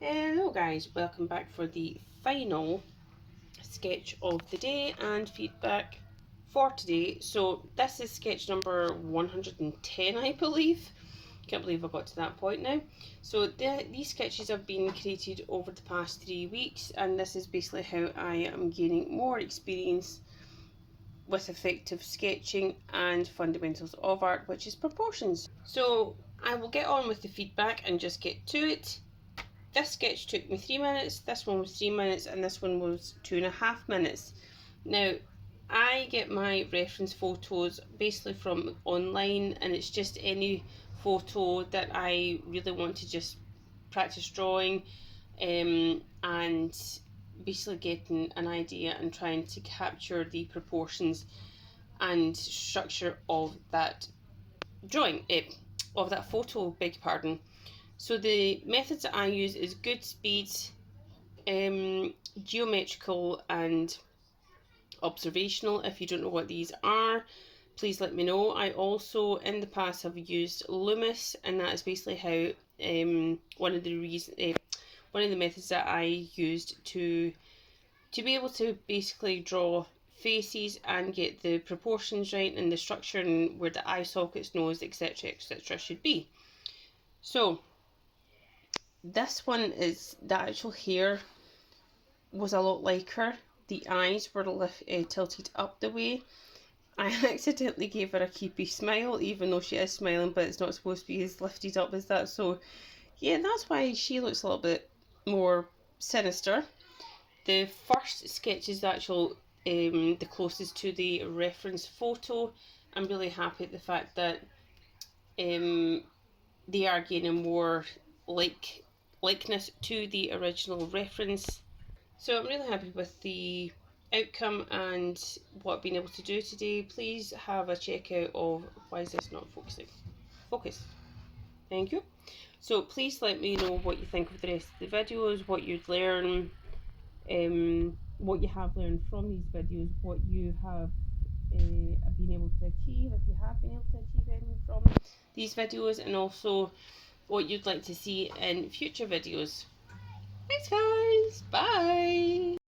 Hello guys, welcome back for the final sketch of the day and feedback for today. So this is sketch number 110, I believe. Can't believe I got to that point now. So these sketches have been created over the past 3 weeks, and this is basically how I am gaining more experience with effective sketching and fundamentals of art, which is proportions. So I will get on with the feedback and just get to it. This sketch took me 3 minutes, this one was 3 minutes, and this one was 2.5 minutes. Now, I get my reference photos basically from online, and it's just any photo that I really want to just practice drawing and basically getting an idea and trying to capture the proportions and structure of that drawing, of that photo, beg your pardon. So the methods that I use is good speed, geometrical and observational. If you don't know what these are, please let me know. I also in the past have used Loomis, and that is basically how one of the methods that I used to be able to basically draw faces and get the proportions right and the structure and where the eye sockets, nose, etc. should be. So this one is the actual hair was a lot like her. The eyes were tilted up the way. I accidentally gave her a keepy smile, even though she is smiling, but it's not supposed to be as lifted up as that. So yeah, that's why she looks a little bit more sinister. The first sketch is the actual the closest to the reference photo. I'm really happy at the fact that they are gaining more likeness to the original reference. So I'm really happy with the outcome and what I've been able to do today. Please have a check out of why is this not focusing. Focus. Thank you. So please let me know what you think of the rest of the videos, what you'd learn, what you have learned from these videos, what you have been able to achieve, if you have been able to achieve anything from these videos, and also what you'd like to see in future videos. Thanks guys, bye!